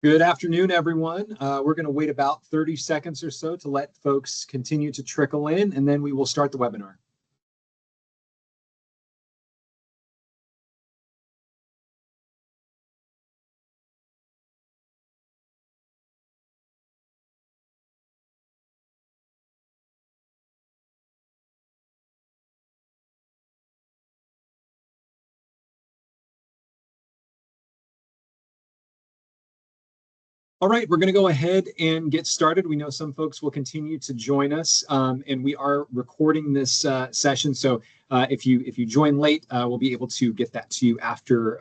Good afternoon, everyone. We're going to wait about 30 seconds or so to let folks continue to trickle in, and then we will start the webinar. All right, we're going to go ahead and get started. We know some folks will continue to join us, and we are recording this session. So if you join late, we'll be able to get that to you after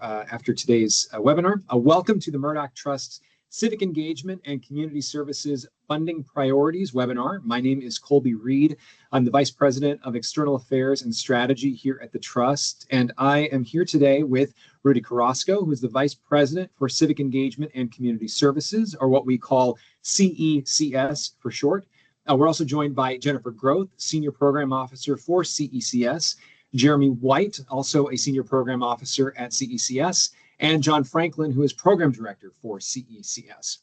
today's webinar. Welcome to the Murdoch Trust's Civic Engagement and Community Services Funding Priorities webinar. My name is Colby Reed. I'm the Vice President of External Affairs and Strategy here at the Trust, and I am here today with Rudy Carrasco, who is the Vice President for Civic Engagement and Community Services, or what we call CECS for short. We're also joined by Jennifer Groth, Senior Program Officer for CECS, Jeremy White, also a Senior Program Officer at CECS, and John Franklin, who is Program Director for CECS.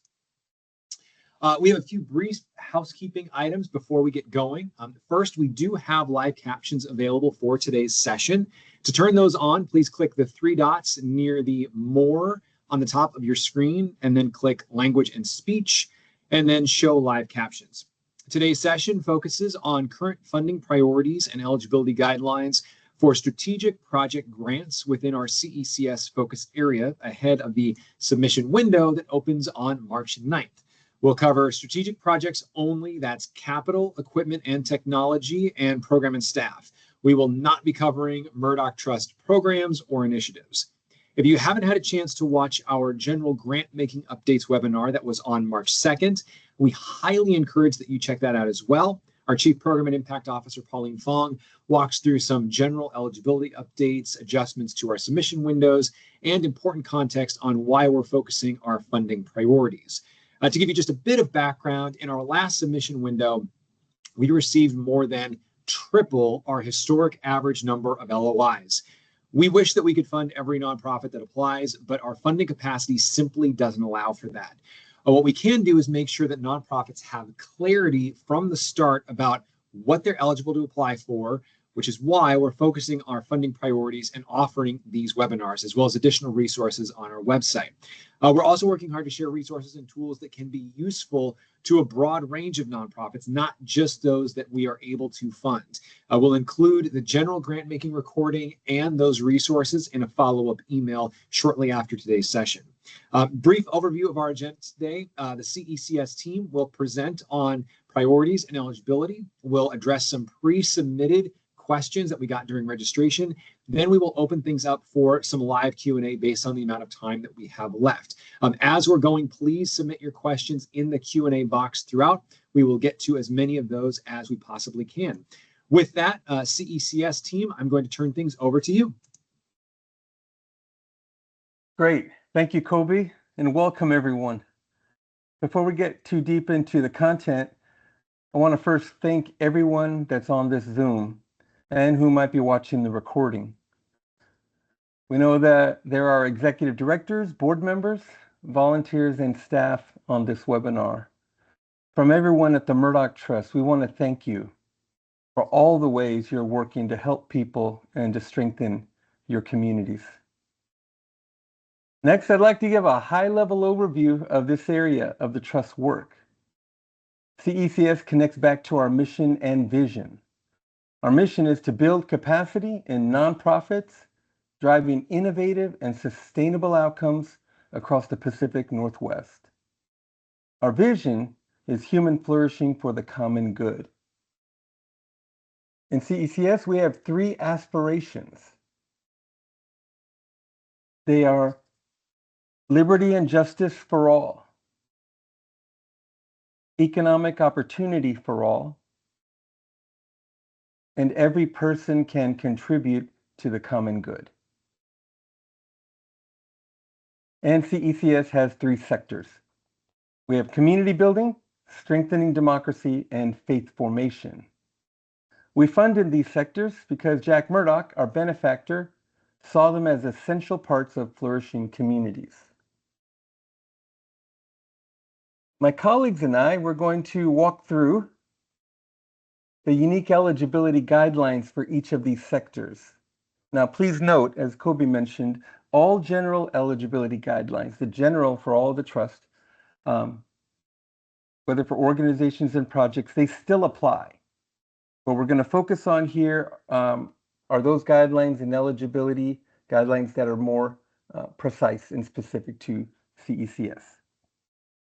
We have a few brief housekeeping items before we get going. First, we do have live captions available for today's session. To turn those on, please click the three dots near the More on the top of your screen, and then click Language and Speech, and then Show Live Captions. Today's session focuses on current funding priorities and eligibility guidelines for strategic project grants within our CECS focus area ahead of the submission window that opens on March 9th. We'll cover strategic projects only, that's capital, equipment, and technology, and program and staff. We will not be covering Murdoch Trust programs or initiatives. If you haven't had a chance to watch our general grant making updates webinar that was on March 2nd, we highly encourage that you check that out as well. Our Chief Program and Impact Officer, Pauline Fong, walks through some general eligibility updates, adjustments to our submission windows, and important context on why we're focusing our funding priorities. To give you just a bit of background, in our last submission window, we received more than triple our historic average number of LOIs. We wish that we could fund every nonprofit that applies, but our funding capacity simply doesn't allow for that. What we can do is make sure that nonprofits have clarity from the start about what they're eligible to apply for, which is why we're focusing our funding priorities and offering these webinars, as well as additional resources on our website. We're also working hard to share resources and tools that can be useful to a broad range of nonprofits, not just those that we are able to fund. We'll include the general grant making recording and those resources in a follow-up email shortly after today's session. Brief overview of our agenda today. The CECS team will present on priorities and eligibility. We'll address some pre-submitted questions that we got during registration. Then we will open things up for some live Q&A based on the amount of time that we have left. As we're going, please submit your questions in the Q&A box throughout. We will get to as many of those as we possibly can. With that, CECS team, I'm going to turn things over to you. Great. Thank you, Colby, and welcome everyone. Before we get too deep into the content, I want to first thank everyone that's on this Zoom and who might be watching the recording. We know that there are executive directors, board members, volunteers, and staff on this webinar. From everyone at the Murdoch Trust, we want to thank you for all the ways you're working to help people and to strengthen your communities. Next, I'd like to give a high-level overview of this area of the Trust's work. CECS connects back to our mission and vision. Our mission is to build capacity in nonprofits, driving innovative and sustainable outcomes across the Pacific Northwest. Our vision is human flourishing for the common good. In CECS, we have three aspirations. They are liberty and justice for all, economic opportunity for all, and every person can contribute to the common good. And CECS has three sectors. We have community building, strengthening democracy, and faith formation. We funded these sectors because Jack Murdoch, our benefactor, saw them as essential parts of flourishing communities. My colleagues and I, we're going to walk through the unique eligibility guidelines for each of these sectors. Now, please note, as Kobe mentioned, all general eligibility guidelines, the general for all the trust, whether for organizations and projects, they still apply. What we're going to focus on here are those guidelines and eligibility guidelines that are more precise and specific to CECS.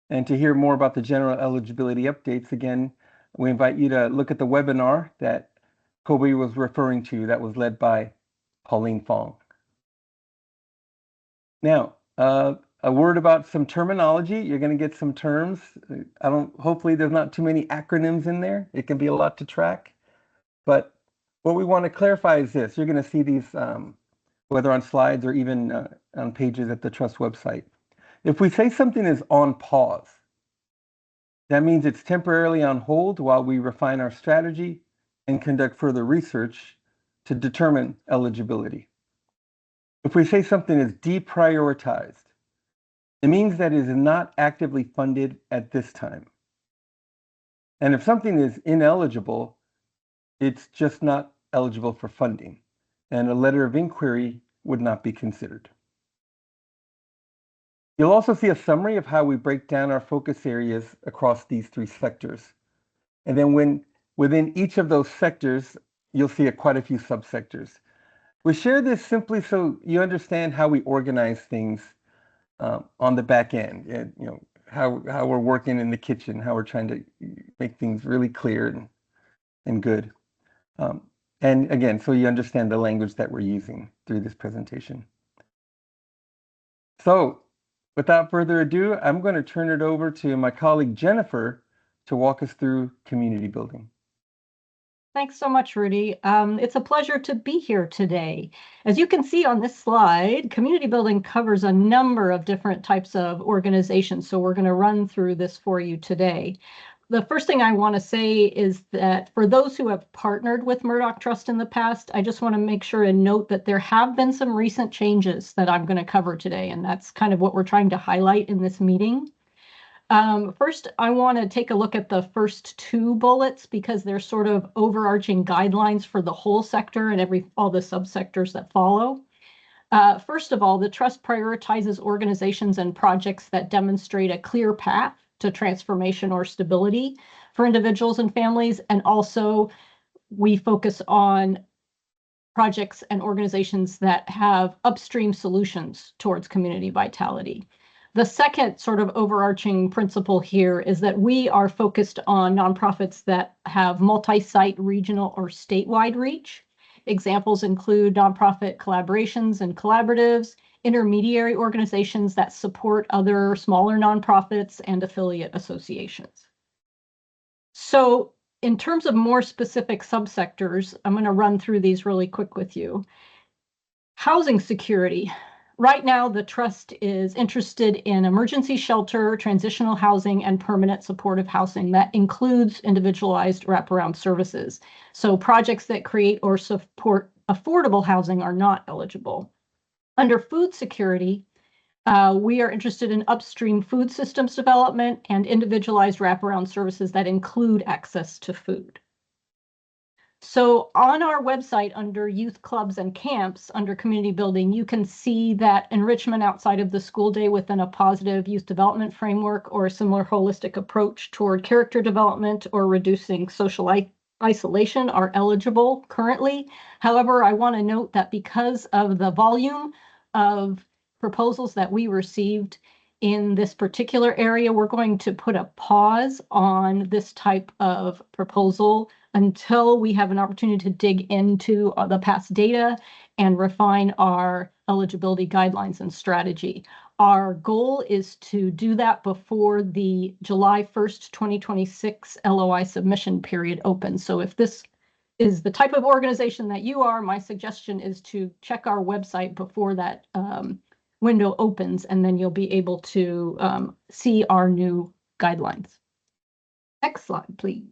And to hear more about the general eligibility updates, again, we invite you to look at the webinar that Kobe was referring to that was led by Pauline Fong. Now, a word about some terminology. You're going to get some terms. Hopefully there's not too many acronyms in there. It can be a lot to track. But what we want to clarify is this. You're going to see these, whether on slides or even on pages at the Trust website. If we say something is on pause, that means it's temporarily on hold while we refine our strategy and conduct further research to determine eligibility. If we say something is deprioritized, it means that it is not actively funded at this time. And if something is ineligible, it's just not eligible for funding, and a letter of inquiry would not be considered. You'll also see a summary of how we break down our focus areas across these three sectors. And then within each of those sectors, you'll see quite a few subsectors. We share this simply so you understand how we organize things on the back end, and, how we're working in the kitchen, how we're trying to make things really clear and good. And again, so you understand the language that we're using through this presentation. So without further ado, I'm going to turn it over to my colleague Jennifer to walk us through community building. Thanks so much, Rudy. It's a pleasure to be here today. As you can see on this slide, community building covers a number of different types of organizations. So we're going to run through this for you today. The first thing I want to say is that for those who have partnered with Murdoch Trust in the past, I just want to make sure and note that there have been some recent changes that I'm going to cover today. And that's kind of what we're trying to highlight in this meeting. First, I want to take a look at the first two bullets because they're sort of overarching guidelines for the whole sector and all the subsectors that follow. First of all, the trust prioritizes organizations and projects that demonstrate a clear path to transformation or stability for individuals and families. And also, we focus on projects and organizations that have upstream solutions towards community vitality. The second sort of overarching principle here is that we are focused on nonprofits that have multi-site, regional, or statewide reach. Examples include nonprofit collaborations and collaboratives, intermediary organizations that support other smaller nonprofits, and affiliate associations. So in terms of more specific subsectors, I'm going to run through these really quick with you. Housing security. Right now, the trust is interested in emergency shelter, transitional housing, and permanent supportive housing. That includes individualized wraparound services. So projects that create or support affordable housing are not eligible. Under food security, we are interested in upstream food systems development and individualized wraparound services that include access to food. So on our website under youth clubs and camps, under community building, you can see that enrichment outside of the school day within a positive youth development framework or a similar holistic approach toward character development or reducing social isolation are eligible currently. However, I want to note that because of the volume of proposals that we received in this particular area, we're going to put a pause on this type of proposal until we have an opportunity to dig into the past data and refine our eligibility guidelines and strategy. Our goal is to do that before the July 1st, 2026 LOI submission period opens. So if this is the type of organization that you are, my suggestion is to check our website before that window opens, and then you'll be able to see our new guidelines. Next slide, please.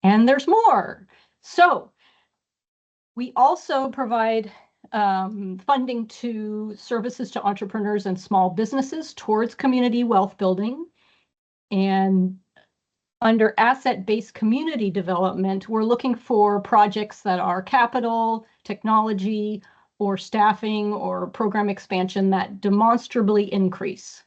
And there's more. So we also provide funding to services to entrepreneurs and small businesses towards community wealth building. And under asset-based community development, we're looking for projects that are capital, technology, or staffing or program expansion that demonstrably increase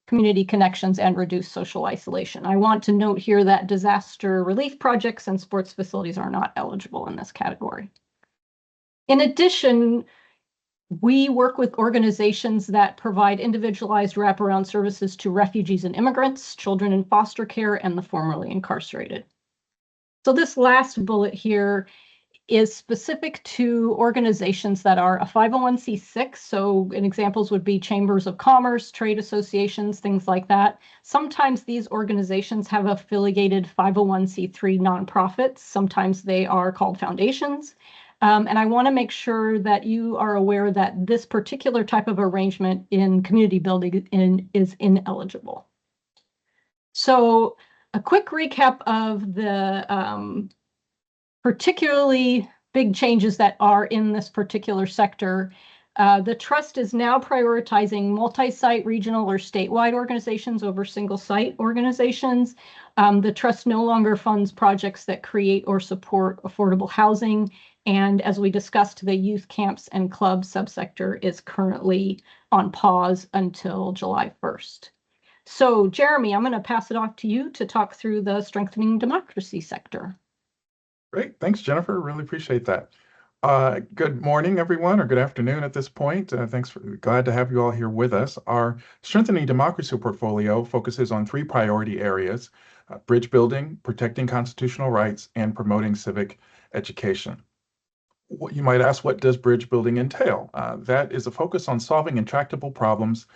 community connections and reduce social isolation. I want to note here that disaster relief projects and sports facilities are not eligible in this category. In addition, we work with organizations that provide individualized wraparound services to refugees and immigrants, children in foster care, and the formerly incarcerated. So this last bullet here is specific to organizations that are a 501c6. So examples would be chambers of commerce, trade associations, things like that. Sometimes these organizations have affiliated 501c3 nonprofits. Sometimes they are called foundations. And I want to make sure that you are aware that this particular type of arrangement in community building is ineligible. So a quick recap of the particularly big changes that are in this particular sector. The trust is now prioritizing multi-site, regional, or statewide organizations over single-site organizations. The trust no longer funds projects that create or support affordable housing. And as we discussed, the youth camps and club subsector is currently on pause until July 1st. So Jeremy, I'm going to pass it off to you to talk through the strengthening democracy sector. Great. Thanks, Jennifer. Really appreciate that. Good morning, everyone, or good afternoon at this point. Glad to have you all here with us. Our Strengthening Democracy portfolio focuses on 3 priority areas: bridge building, protecting constitutional rights, and promoting civic education. You might ask, what does bridge building entail? That is a focus on solving intractable problems,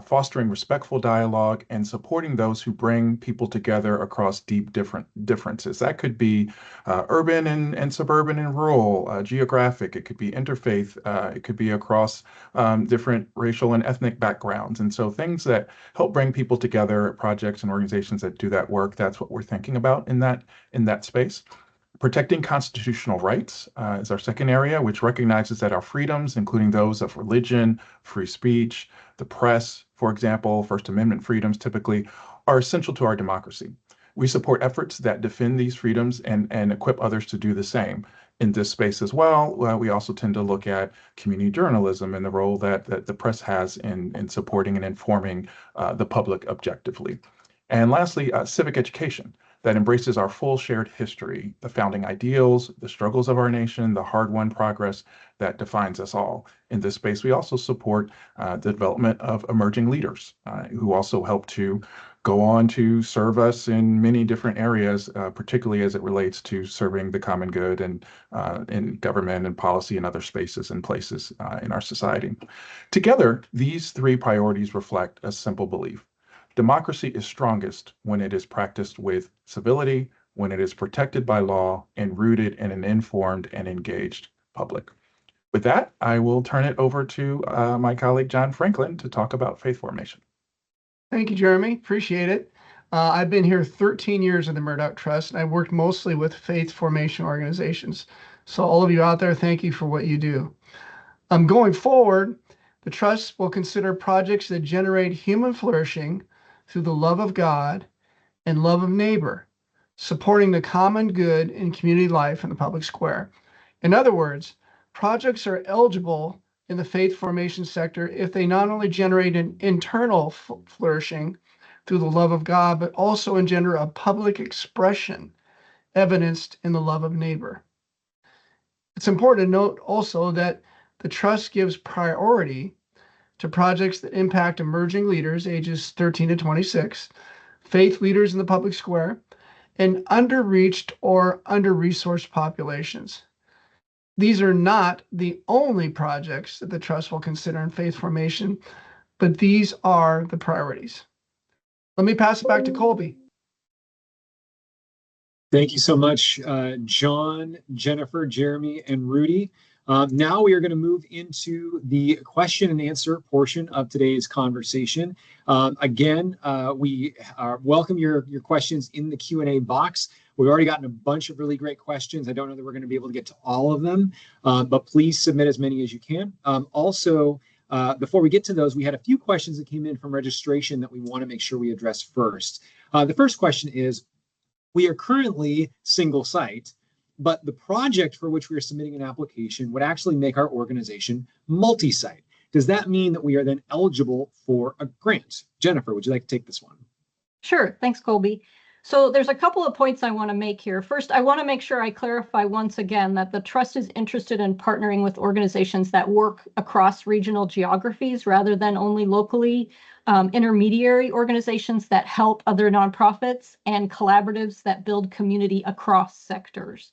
fostering respectful dialogue, and supporting those who bring people together across deep differences. That could be urban and suburban and rural, geographic. It could be interfaith. It could be across different racial and ethnic backgrounds. And so things that help bring people together, projects and organizations that do that work, that's what we're thinking about in that space. Protecting constitutional rights is our second area, which recognizes that our freedoms, including those of religion, free speech, the press, for example, First Amendment freedoms typically, are essential to our democracy. We support efforts that defend these freedoms and equip others to do the same. In this space as well, we also tend to look at community journalism and the role that the press has in supporting and informing the public objectively. And lastly, civic education that embraces our full shared history, the founding ideals, the struggles of our nation, the hard-won progress that defines us all. In this space, we also support the development of emerging leaders who also help to go on to serve us in many different areas, particularly as it relates to serving the common good and in government and policy and other spaces and places in our society. Together, these 3 priorities reflect a simple belief: democracy is strongest when it is practiced with civility, when it is protected by law, and rooted in an informed and engaged public. With that, I will turn it over to my colleague, John Franklin, to talk about faith formation. Thank you, Jeremy. Appreciate it. I've been here 13 years in the Murdoch Trust, and I've worked mostly with faith formation organizations. So all of you out there, thank you for what you do. Going forward, the Trust will consider projects that generate human flourishing through the love of God and love of neighbor, supporting the common good in community life in the public square. In other words, projects are eligible in the faith formation sector if they not only generate an internal flourishing through the love of God, but also engender a public expression evidenced in the love of neighbor. It's important to note also that the Trust gives priority to projects that impact emerging leaders ages 13 to 26, faith leaders in the public square, and underreached or under-resourced populations. These are not the only projects that the Trust will consider in faith formation, but these are the priorities. Let me pass it back to Colby. Thank you so much, John, Jennifer, Jeremy, and Rudy. Now we are going to move into the question and answer portion of today's conversation. Again, we welcome your questions in the Q&A box. We've already gotten a bunch of really great questions. I don't know that we're going to be able to get to all of them, but please submit as many as you can. Before we get to those, we had a few questions that came in from registration that we want to make sure we address first. The first question is, we are currently single site, but the project for which we are submitting an application would actually make our organization multi-site. Does that mean that we are then eligible for a grant? Jennifer, would you like to take this one? Sure. Thanks, Colby. So there's a couple of points I want to make here. First, I want to make sure I clarify once again that the Trust is interested in partnering with organizations that work across regional geographies rather than only locally, intermediary organizations that help other nonprofits, and collaboratives that build community across sectors.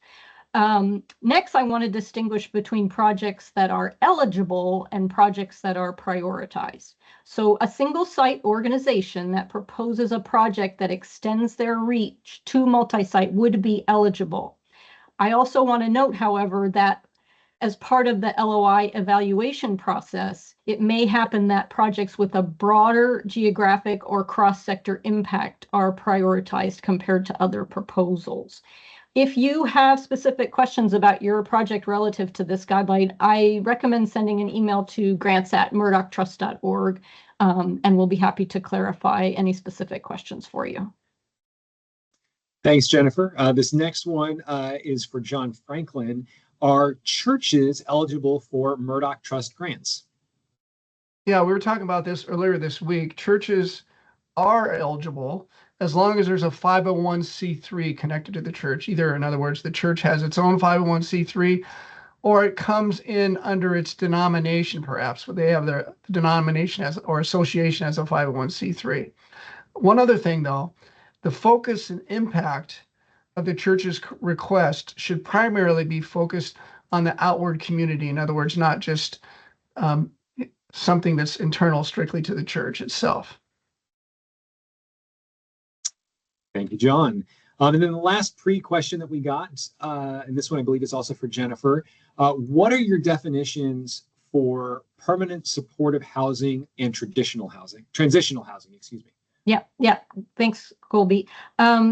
Next, I want to distinguish between projects that are eligible and projects that are prioritized. So a single site organization that proposes a project that extends their reach to multi-site would be eligible. I also want to note, however, that as part of the LOI evaluation process, it may happen that projects with a broader geographic or cross-sector impact are prioritized compared to other proposals. If you have specific questions about your project relative to this guideline, I recommend sending an email to grants@murdochtrust.org, and we'll be happy to clarify any specific questions for you. Thanks, Jennifer. This next one is for John Franklin. Are churches eligible for Murdoch Trust grants? Yeah, we were talking about this earlier this week. Churches are eligible as long as there's a 501c3 connected to the church. Either, in other words, the church has its own 501c3, or it comes in under its denomination, perhaps, where they have their denomination as or association as a 501c3. One other thing, though, the focus and impact of the church's request should primarily be focused on the outward community. In other words, not just something that's internal strictly to the church itself. Thank you, John. And then the last pre-question that we got, and this one I believe is also for Jennifer. What are your definitions for permanent supportive housing and transitional housing, excuse me? Yeah. Thanks, Colby.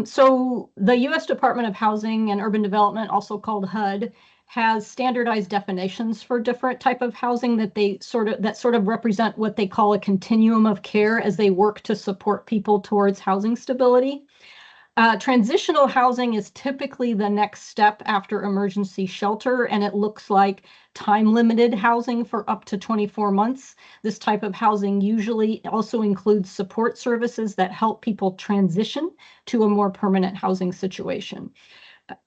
So the U.S. Department of Housing and Urban Development, also called HUD, has standardized definitions for different type of housing that sort of represent what they call a continuum of care as they work to support people towards housing stability. Transitional housing is typically the next step after emergency shelter, and it looks like time-limited housing for up to 24 months. This type of housing usually also includes support services that help people transition to a more permanent housing situation.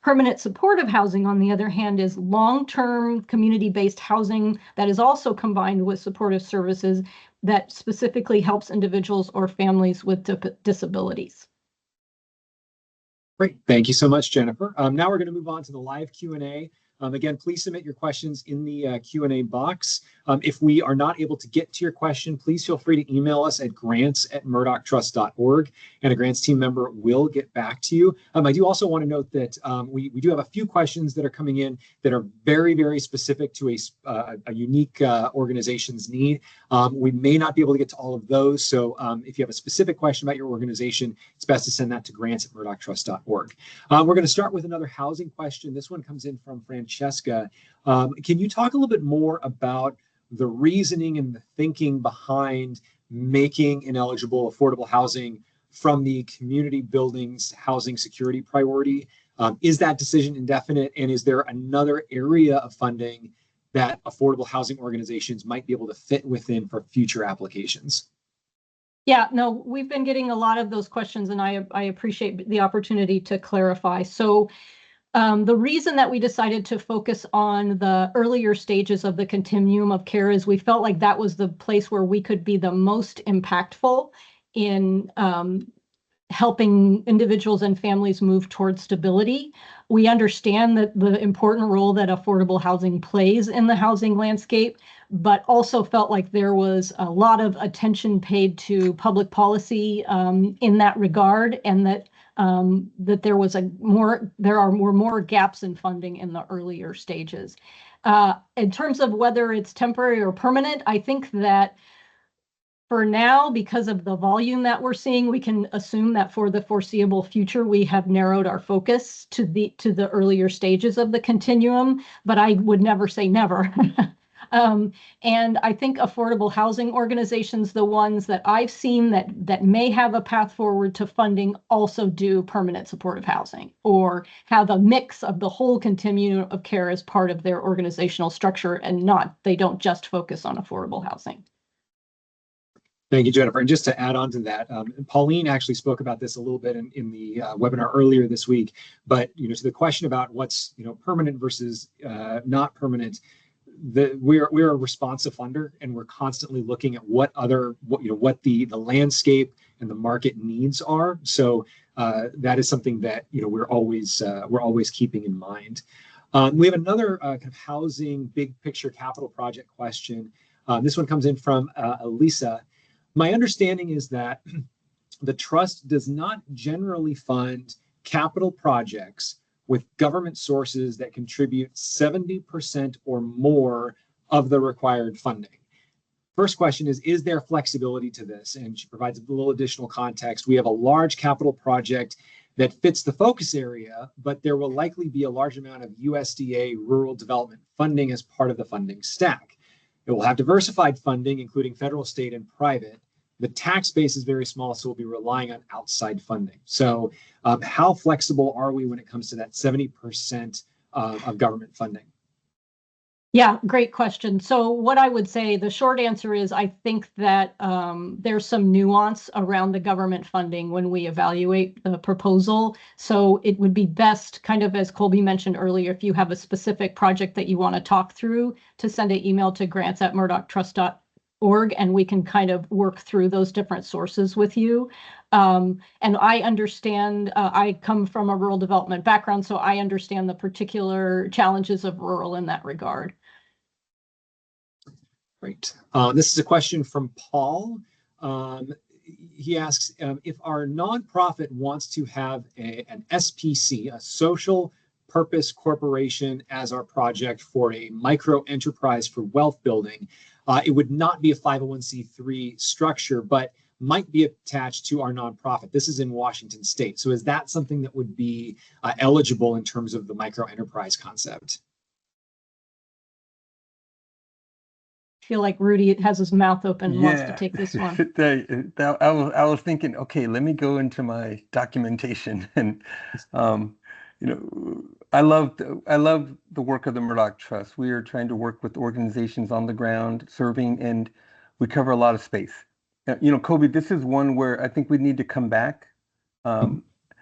Permanent supportive housing, on the other hand, is long-term community-based housing that is also combined with supportive services that specifically helps individuals or families with disabilities. Great. Thank you so much, Jennifer. Now we're going to move on to the live Q&A. Again, please submit your questions in the Q&A box. If we are not able to get to your question, please feel free to email us at grants@murdochtrust.org, and a grants team member will get back to you. I do also want to note that we do have a few questions that are coming in that are very, very specific to a unique organization's need. We may not be able to get to all of those, so if you have a specific question about your organization, it's best to send that to grants@murdochtrust.org. We're going to start with another housing question. This one comes in from Francesca. Can you talk a little bit more about the reasoning and the thinking behind making ineligible affordable housing from the community buildings housing security priority? Is that decision indefinite? And is there another area of funding that affordable housing organizations might be able to fit within for future applications? Yeah, no, we've been getting a lot of those questions, and I appreciate the opportunity to clarify. So the reason that we decided to focus on the earlier stages of the continuum of care is we felt like that was the place where we could be the most impactful in helping individuals and families move towards stability. We understand that the important role that affordable housing plays in the housing landscape, but also felt like there was a lot of attention paid to public policy in that regard, and that there were more gaps in funding in the earlier stages. In terms of whether it's temporary or permanent, I think that For now, because of the volume that we're seeing, we can assume that for the foreseeable future, we have narrowed our focus to the earlier stages of the continuum, but I would never say never. And I think affordable housing organizations, the ones that I've seen that may have a path forward to funding, also do permanent supportive housing or have a mix of the whole continuum of care as part of their organizational structure, and they don't just focus on affordable housing. Thank you, Jennifer. And just to add on to that, Pauline actually spoke about this a little bit in the webinar earlier this week. But to the question about what's permanent versus not permanent, we're a responsive funder, and we're constantly looking at what the landscape and the market needs are. So that is something that we're always keeping in mind. We have another kind of housing big picture capital project question. This one comes in from Elisa. My understanding is that the trust does not generally fund capital projects with government sources that contribute 70% or more of the required funding. First question is there flexibility to this? And she provides a little additional context. We have a large capital project that fits the focus area, but there will likely be a large amount of USDA rural development funding as part of the funding stack. It will have diversified funding, including federal, state, and private. The tax base is very small, so we'll be relying on outside funding. So how flexible are we when it comes to that 70% of government funding? Yeah, great question. So what I would say, the short answer is I think that there's some nuance around the government funding when we evaluate the proposal. So it would be best, kind of as Colby mentioned earlier, if you have a specific project that you want to talk through, to send an email to grants@murdochtrust.org, and we can kind of work through those different sources with you. And I understand, I come from a rural development background, so I understand the particular challenges of rural in that regard. Great. This is a question from Paul. He asks, if our nonprofit wants to have an SPC, a social purpose corporation, as our project for a micro enterprise for wealth building, it would not be a 501c3 structure, but might be attached to our nonprofit. This is in Washington State. So is that something that would be eligible in terms of the micro enterprise concept? I feel like Rudy has his mouth open and wants to take this one. I was thinking, okay, let me go into my documentation, and I love the work of the Murdoch Trust. We are trying to work with organizations on the ground, serving, and we cover a lot of space. Colby, this is one where I think we need to come back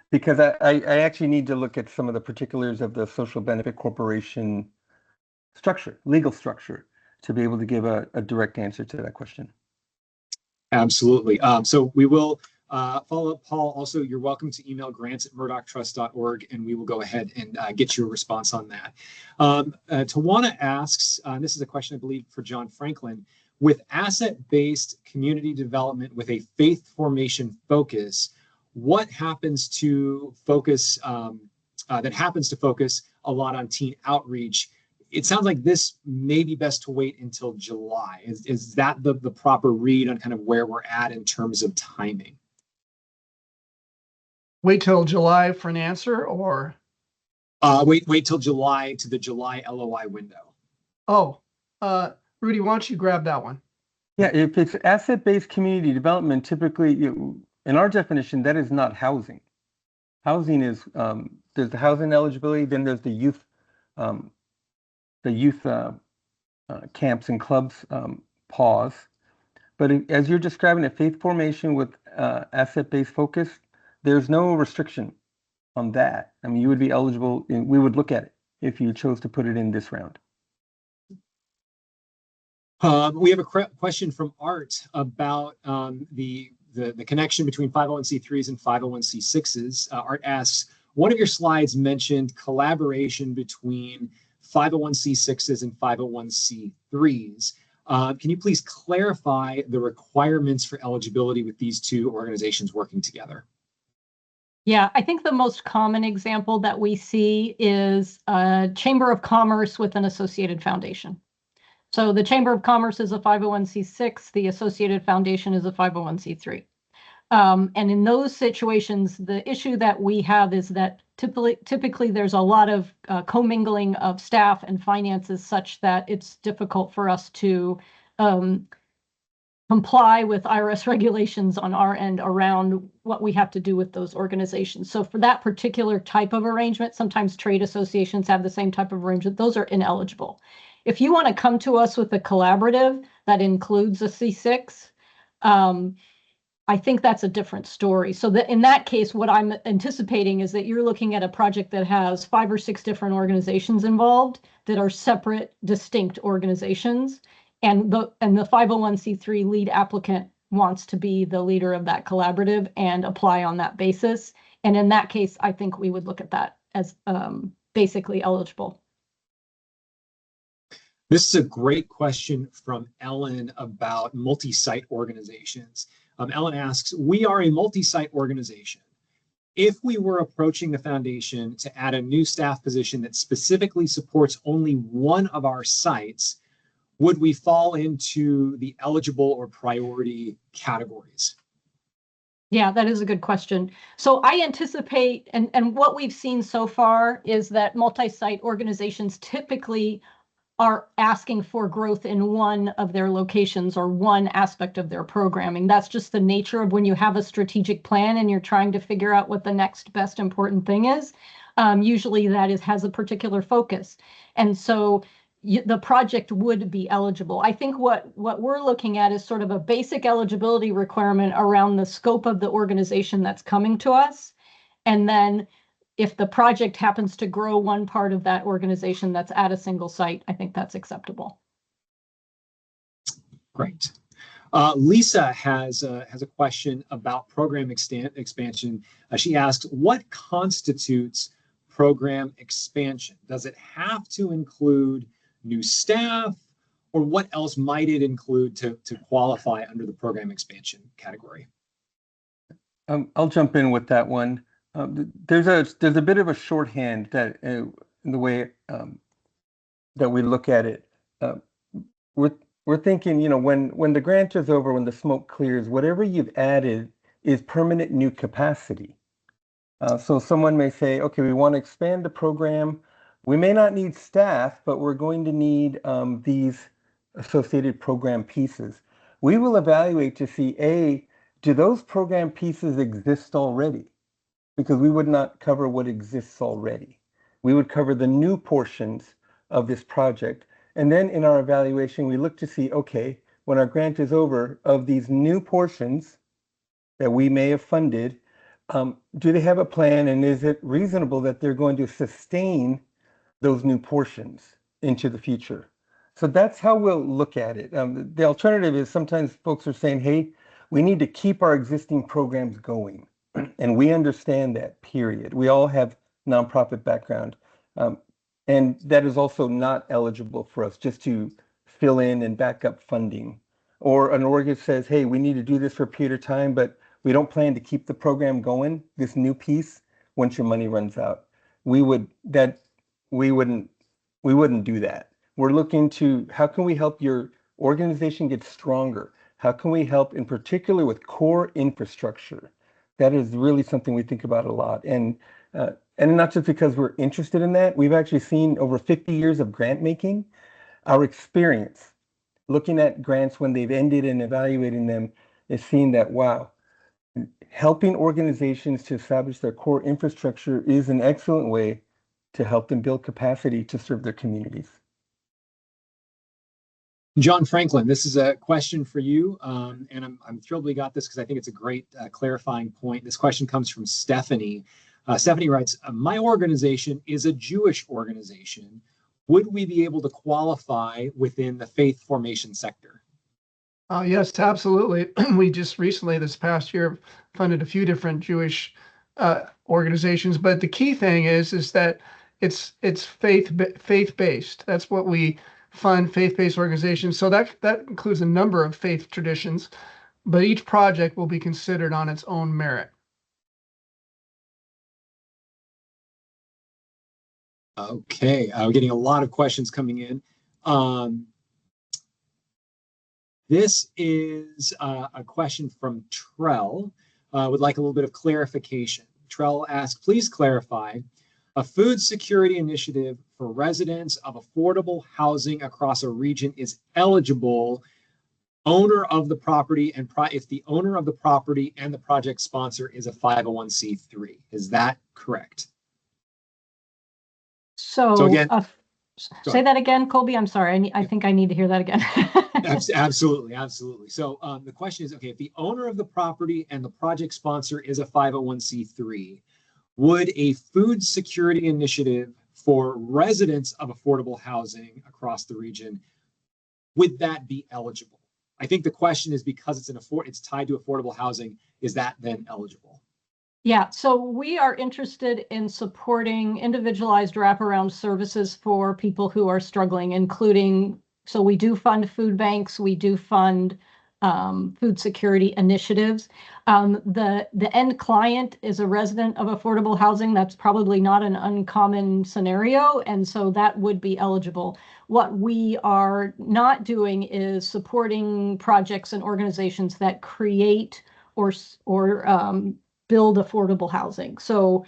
because I actually need to look at some of the particulars of the social benefit corporation structure, legal structure, to be able to give a direct answer to that question. Absolutely. So we will follow up, Paul. Also, you're welcome to email grants@murdochtrust.org, and we will go ahead and get you a response on that. Tawana asks, and this is a question I believe for John Franklin, with asset-based community development with a faith formation focus, what happens to focus that happens to focus a lot on teen outreach? It sounds like this may be best to wait until July. Is that the proper read on kind of where we're at in terms of timing? Wait till July for an answer, or? Wait till July, to the July LOI window. Oh, Rudy, why don't you grab that one? Yeah, if it's asset-based community development, typically, in our definition, that is not housing. Housing is, there's the housing eligibility, then there's the youth camps and clubs pause. But as you're describing a faith formation with asset-based focus, there's no restriction on that. I mean, you would be eligible, and we would look at it if you chose to put it in this round. We have a question from Art about the connection between 501c3s and 501c6s. Art asks, one of your slides mentioned collaboration between 501c6s and 501c3s. Can you please clarify the requirements for eligibility with these two organizations working together? Yeah, I think the most common example that we see is a Chamber of Commerce with an associated foundation. So the Chamber of Commerce is a 501c6, the Associated Foundation is a 501c3. And in those situations, the issue that we have is that typically there's a lot of commingling of staff and finances such that it's difficult for us to comply with IRS regulations on our end around what we have to do with those organizations. So for that particular type of arrangement, sometimes trade associations have the same type of arrangement. Those are ineligible. If you want to come to us with a collaborative that includes a C6, I think that's a different story. So that in that case, what I'm anticipating is that you're looking at a project that has 5 or 6 different organizations involved that are separate, distinct organizations. And the 501c3 lead applicant wants to be the leader of that collaborative and apply on that basis. And in that case, I think we would look at that as basically eligible. This is a great question from Ellen about multi-site organizations. Ellen asks, we are a multi-site organization. If we were approaching the foundation to add a new staff position that specifically supports only one of our sites, would we fall into the eligible or priority categories? Yeah, that is a good question. So I anticipate, and what we've seen so far is that multi-site organizations typically are asking for growth in one of their locations or one aspect of their programming. That's just the nature of when you have a strategic plan and you're trying to figure out what the next best important thing is. Usually that has a particular focus. And so the project would be eligible. I think what we're looking at is sort of a basic eligibility requirement around the scope of the organization that's coming to us. And then if the project happens to grow one part of that organization that's at a single site, I think that's acceptable. Great. Lisa has a question about program expansion. She asks, what constitutes program expansion? Does it have to include new staff, or what else might it include to qualify under the program expansion category? I'll jump in with that one. There's a bit of a shorthand that in the way that we look at it. We're thinking, when the grant is over, when the smoke clears, whatever you've added is permanent new capacity. So someone may say, okay, we want to expand the program. We may not need staff, but we're going to need these associated program pieces. We will evaluate to see, do those program pieces exist already? Because we would not cover what exists already. We would cover the new portions of this project. And then in our evaluation, we look to see, okay, when our grant is over, of these new portions that we may have funded, do they have a plan, and is it reasonable that they're going to sustain those new portions into the future? So that's how we'll look at it. The alternative is sometimes folks are saying, hey, we need to keep our existing programs going. And we understand that, period. We all have nonprofit background. And that is also not eligible for us just to fill in and back up funding. Or an org says, hey, we need to do this for a period of time, but we don't plan to keep the program going, this new piece, once your money runs out. We wouldn't do that. We're looking to, how can we help your organization get stronger? How can we help in particular with core infrastructure? That is really something we think about a lot. And not just because we're interested in that, we've actually seen over 50 years of grant making. Our experience looking at grants when they've ended and evaluating them is seeing that, wow, helping organizations to establish their core infrastructure is an excellent way to help them build capacity to serve their communities. John Franklin, this is a question for you, and I'm thrilled we got this because I think it's a great clarifying point. This question comes from Stephanie. Stephanie writes, my organization is a Jewish organization. Would we be able to qualify within the faith formation sector? Yes, absolutely. We just recently, this past year, funded a few different Jewish organizations, but the key thing is that it's faith-based. That's what we fund, faith-based organizations. So that includes a number of faith traditions, but each project will be considered on its own merit. Okay, we're getting a lot of questions coming in. This is a question from Trell. Would like a little bit of clarification. Trell asks, please clarify, a food security initiative for residents of affordable housing across a region is eligible owner of the property and if the owner of the property and the project sponsor is a 501c3. Is that correct? So again, say that again, Colby. I'm sorry. I think I need to hear that again. Absolutely. So the question is, okay, if the owner of the property and the project sponsor is a 501c3, would a food security initiative for residents of affordable housing across the region, would that be eligible? I think the question is because it's tied to affordable housing, is that then eligible? Yeah, so we are interested in supporting individualized wraparound services for people who are struggling, including, so we do fund food banks, we do fund food security initiatives. The end client is a resident of affordable housing. That's probably not an uncommon scenario, and so that would be eligible. What we are not doing is supporting projects and organizations that create or build affordable housing. So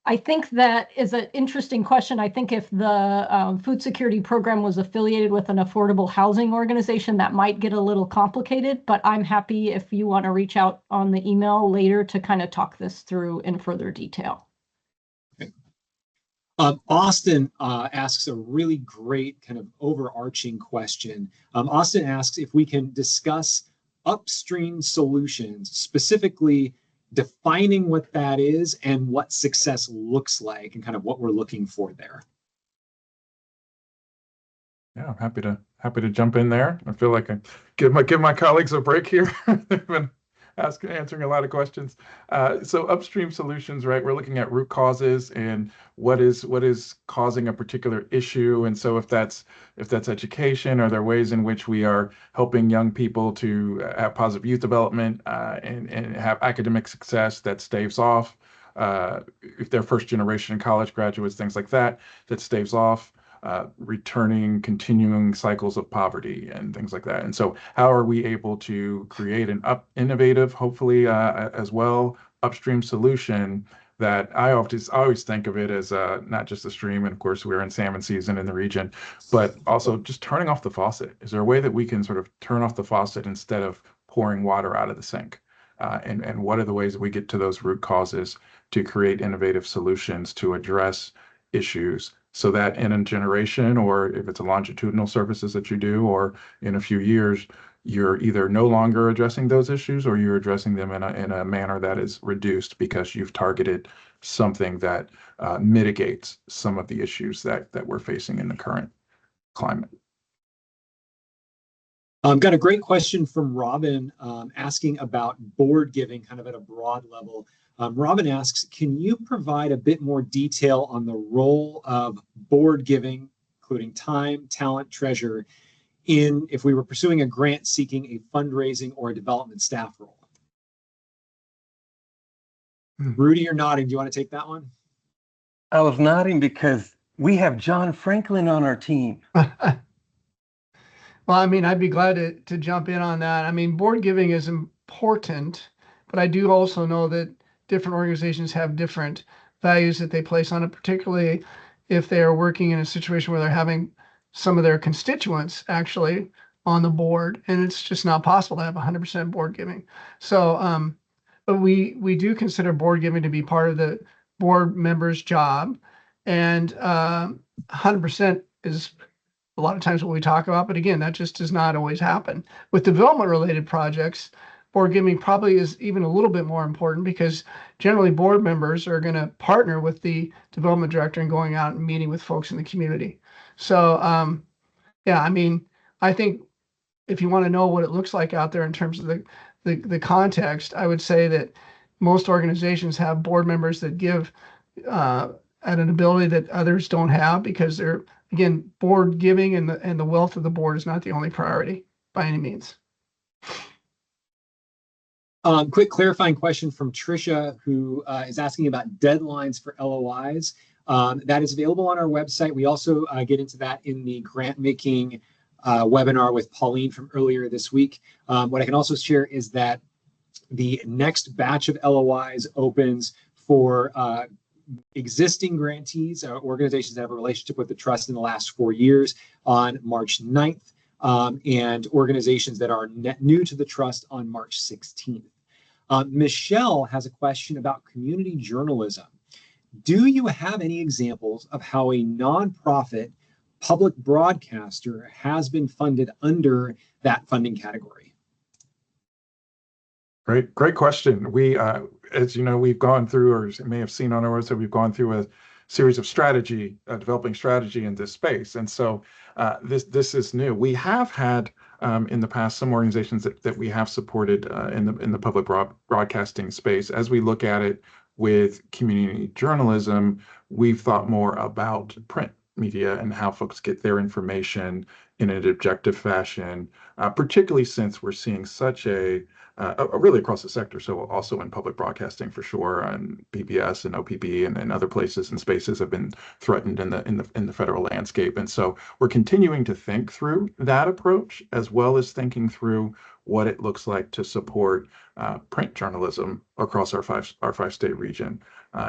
I think that is an interesting question. I think if the food security program was affiliated with an affordable housing organization, that might get a little complicated, but I'm happy if you want to reach out on the email later to kind of talk this through in further detail. Okay. Austin asks a really great kind of overarching question. Austin asks if we can discuss upstream solutions, specifically defining what that is and what success looks like and kind of what we're looking for there. Yeah, I'm happy to jump in there. I feel like I give my colleagues a break here. They've been answering a lot of questions. So upstream solutions, right? We're looking at root causes and what is causing a particular issue. And so if that's education, are there ways in which we are helping young people to have positive youth development and have academic success that staves off, if they're first generation college graduates, things like that staves off returning, continuing cycles of poverty and things like that. And so how are we able to create an innovative, hopefully as well, upstream solution that I always think of it as not just a stream, and of course we're in salmon season in the region, but also just turning off the faucet. Is there a way that we can sort of turn off the faucet instead of pouring water out of the sink? And what are the ways that we get to those root causes to create innovative solutions to address issues so that in a generation, or if it's a longitudinal services that you do, or in a few years, you're either no longer addressing those issues or you're addressing them in a manner that is reduced because you've targeted something that mitigates some of the issues that we're facing in the current climate. Got a great question from Robin asking about board giving kind of at a broad level. Robin asks, can you provide a bit more detail on the role of board giving, including time, talent, treasure, if we were pursuing a grant seeking a fundraising or a development staff role? Rudy, you're nodding. Do you want to take that one? I was nodding because we have John Franklin on our team. Well, I mean, I'd be glad to jump in on that. I mean, board giving is important, but I do also know that different organizations have different values that they place on it, particularly if they are working in a situation where they're having some of their constituents actually on the board, and it's just not possible to have 100% board giving. So, but we do consider board giving to be part of the board member's job, and 100% is a lot of times what we talk about, but again, that just does not always happen. With development related projects, board giving probably is even a little bit more important because generally board members are going to partner with the development director and going out and meeting with folks in the community. So yeah, I mean, I think if you want to know what it looks like out there in terms of the context, I would say that most organizations have board members that give at an ability that others don't have because they're, again, board giving and the wealth of the board is not the only priority by any means. Quick clarifying question from Tricia, who is asking about deadlines for LOIs. That is available on our website. We also get into that in the grant making webinar with Pauline from earlier this week. What I can also share is that the next batch of LOIs opens for existing grantees, organizations that have a relationship with the trust in the last 4 years, on March 9th, and organizations that are new to the trust on March 16th. Michelle has a question about community journalism. Do you have any examples of how a nonprofit public broadcaster has been funded under that funding category? Great question. We, as you know, we've gone through, or you may have seen on our website, we've gone through a series of developing strategy in this space. And so this is new. We have had in the past some organizations that we have supported in the public broadcasting space. As we look at it with community journalism, we've thought more about print media and how folks get their information in an objective fashion, particularly since we're seeing such a really across the sector, so also in public broadcasting for sure, and PBS and OPB and other places and spaces have been threatened in the federal landscape. And so we're continuing to think through that approach, as well as thinking through what it looks like to support print journalism across our five state region.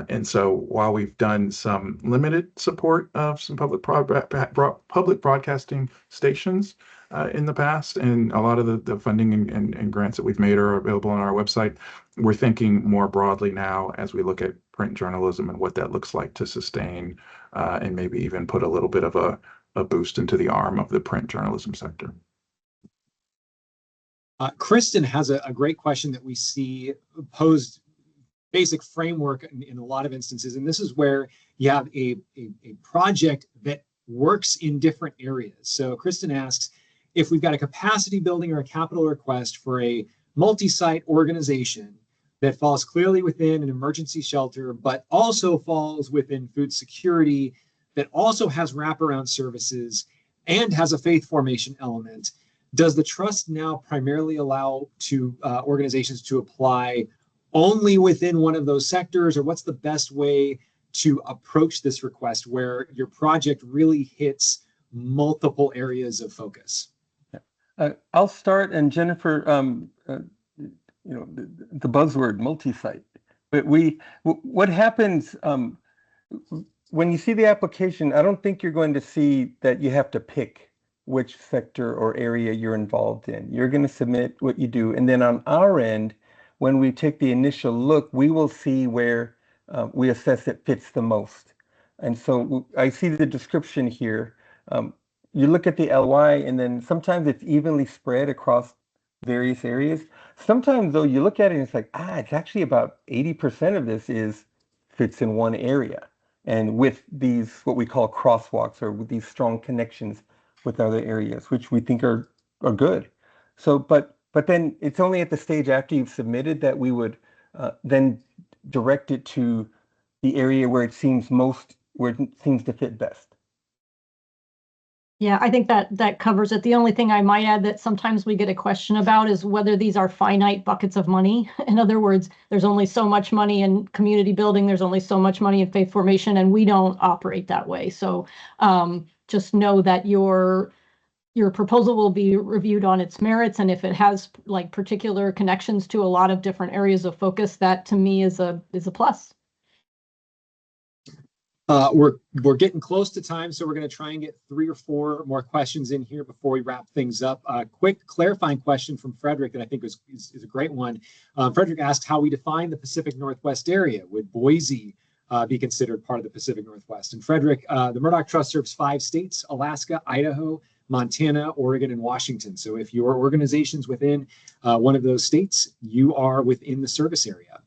And so while we've done some limited support of some public broadcasting stations in the past, and a lot of the funding and grants that we've made are available on our website, we're thinking more broadly now as we look at print journalism and what that looks like to sustain and maybe even put a little bit of a boost into the arm of the print journalism sector. Kristen has a great question that we see posed basic framework in a lot of instances. And this is where you have a project that works in different areas. So Kristen asks, if we've got a capacity building or a capital request for a multi-site organization that falls clearly within an emergency shelter, but also falls within food security, that also has wraparound services and has a faith formation element, does the trust now primarily allow organizations to apply only within one of those sectors, or what's the best way to approach this request where your project really hits multiple areas of focus? I'll start, and Jennifer, the buzzword multi-site. But what happens when you see the application, I don't think you're going to see that you have to pick which sector or area you're involved in. You're going to submit what you do, and then on our end, when we take the initial look, we will see where we assess it fits the most. And so I see the description here. You look at the LY, and then sometimes it's evenly spread across various areas. Sometimes, though, you look at it and it's like, it's actually about 80% of this fits in one area. And with these, what we call crosswalks, or with these strong connections with other areas, which we think are good. So, but then it's only at the stage after you've submitted that we would then direct it to the area where it seems to fit best. Yeah, I think that covers it. The only thing I might add that sometimes we get a question about is whether these are finite buckets of money. In other words, there's only so much money in community building, there's only so much money in faith formation, and we don't operate that way. So just know that your proposal will be reviewed on its merits, and if it has like particular connections to a lot of different areas of focus, that to me is a plus. We're getting close to time, so we're going to try and get 3 or 4 more questions in here before we wrap things up. A quick clarifying question from Frederick that I think is a great one. Frederick asked how we define the Pacific Northwest area. Would Boise be considered part of the Pacific Northwest? And Frederick, the Murdoch Trust serves 5 states: Alaska, Idaho, Montana, Oregon, and Washington. So if your organization's within one of those states, you are within the service area.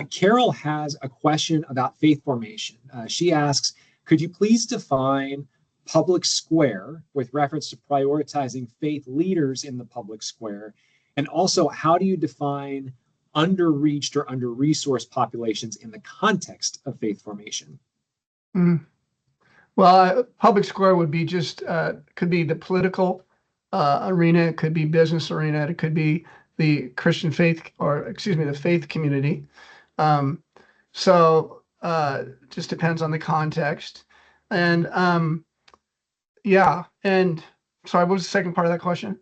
Carol has a question about faith formation. She asks, could you please define public square with reference to prioritizing faith leaders in the public square? And also, how do you define underreached or under-resourced populations in the context of faith formation? Well, public square would be just, could be the political arena, it could be business arena, it could be the Christian faith, the faith community. Just depends on the context. And and Sorry, what was the second part of that question?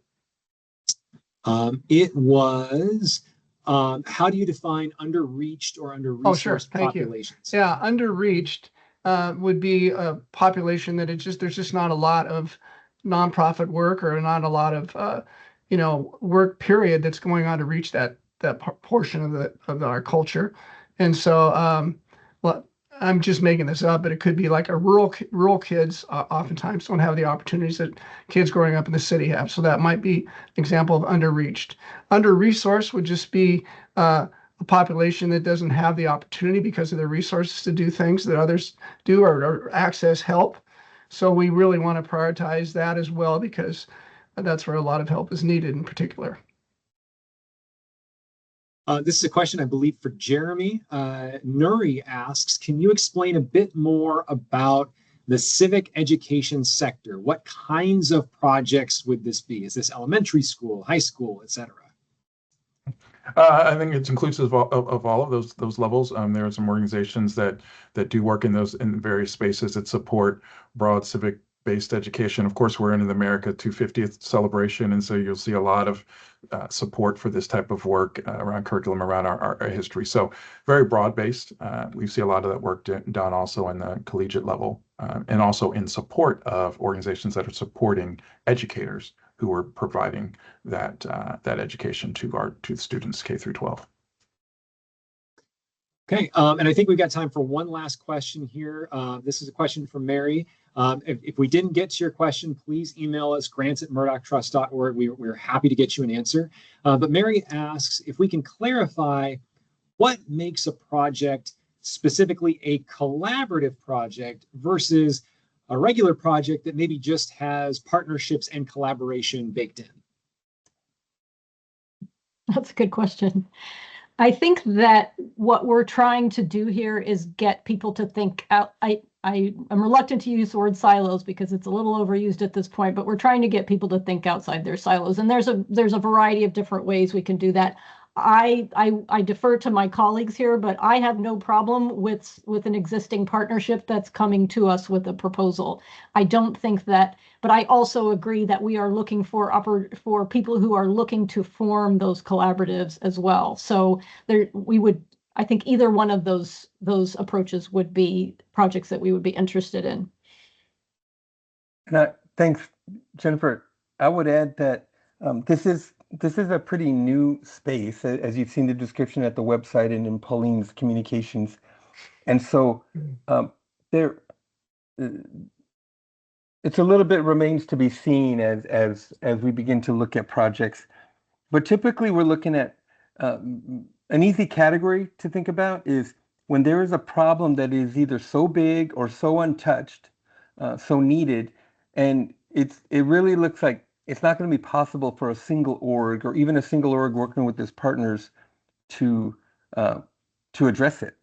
It was, how do you define underreached or Oh, sure. under-resourced Thank you. populations? Yeah, underreached would be a population that there's just not a lot of nonprofit work or not a lot of work period that's going on to reach that portion of our culture. And so well, I'm just making this up, but it could be like a rural kids oftentimes don't have the opportunities that kids growing up in the city have. So that might be an example of underreached. Under-resourced would just be a population that doesn't have the opportunity because of their resources to do things that others do or access help. So we really want to prioritize that as well, because that's where a lot of help is needed in particular. This is a question, I believe, for Jeremy. Nuri asks, can you explain a bit more about the civic education sector? What kinds of projects would this be? Is this elementary school, high school, etc.? I think it's inclusive of all of those levels. There are some organizations that do work in various spaces that support broad civic-based education. Of course, we're in the America 250th celebration, and so you'll see a lot of support for this type of work around curriculum, around our history. So very broad-based. We see a lot of that work done also in the collegiate level, and also in support of organizations that are supporting educators who are providing that education to students K through 12. Okay, and I think we've got time for one last question here. This is a question from Mary. If we didn't get to your question, please email us, grants@murdochtrust.org. We're happy to get you an answer. But Mary asks if we can clarify what makes a project specifically a collaborative project versus a regular project that maybe just has partnerships and collaboration baked in. That's a good question. I think that what we're trying to do here is get people to think out. I am reluctant to use the word silos because it's a little overused at this point, but we're trying to get people to think outside their silos. And there's a variety of different ways we can do that. I defer to my colleagues here, but I have no problem with an existing partnership that's coming to us with a proposal. I don't think that, but I also agree that we are looking for people who are looking to form those collaboratives as well. So I think either one of those approaches would be projects that we would be interested in. Thanks, Jennifer. I would add that this is a pretty new space, as you've seen the description at the website and in Pauline's communications. And so it's a little bit remains to be seen as we begin to look at projects. But typically we're looking at an easy category to think about is when there is a problem that is either so big or so untouched, so needed, and it really looks like it's not going to be possible for a single org or even a single org working with its partners to address it.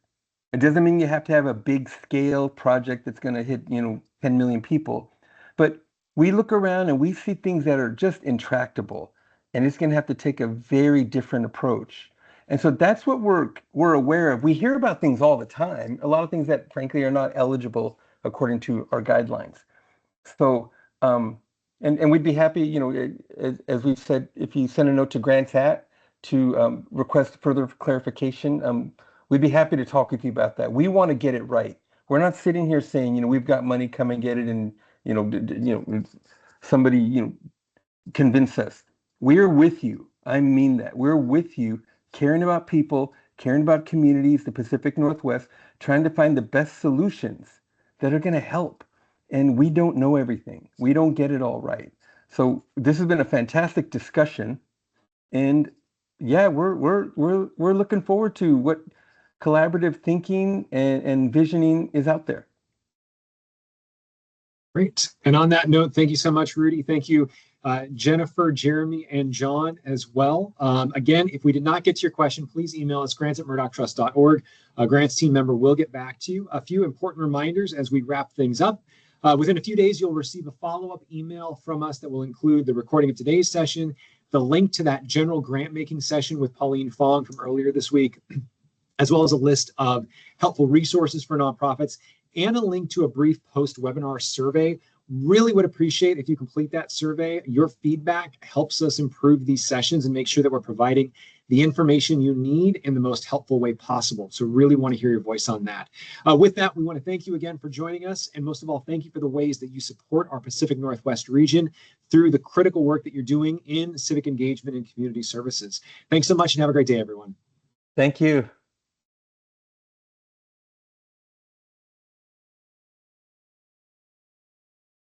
It doesn't mean you have to have a big scale project that's going to hit 10 million people, but we look around and we see things that are just intractable, and it's going to have to take a very different approach. And so that's what we're aware of. We hear about things all the time, a lot of things that frankly are not eligible according to our guidelines. So and we'd be happy, as we've said, if you send a note to Grants@ to request further clarification, we'd be happy to talk with you about that. We want to get it right. We're not sitting here saying, we've got money, come and get it, and somebody convince us. We're with you. I mean that. We're with you, caring about people, caring about communities, the Pacific Northwest, trying to find the best solutions that are going to help. And we don't know everything. We don't get it all right. So this has been a fantastic discussion, and yeah, we're looking forward to what collaborative thinking and visioning is out there. Great. And on that note, thank you so much, Rudy. Thank you, Jennifer, Jeremy, and John as well. Again, if we did not get to your question, please email us, grants@murdochtrust.org. A Grants team member will get back to you. A few important reminders as we wrap things up. Within a few days, you'll receive a follow-up email from us that will include the recording of today's session, the link to that general grant-making session with Pauline Fong from earlier this week, as well as a list of helpful resources for nonprofits, and a link to a brief post-webinar survey Really would appreciate if you complete that survey. Your feedback helps us improve these sessions and make sure that we're providing the information you need in the most helpful way possible. So really want to hear your voice on that. With that, we want to thank you again for joining us. And most of all, thank you for the ways that you support our Pacific Northwest region through the critical work that you're doing in civic engagement and community services. Thanks so much and have a great day, everyone. Thank you.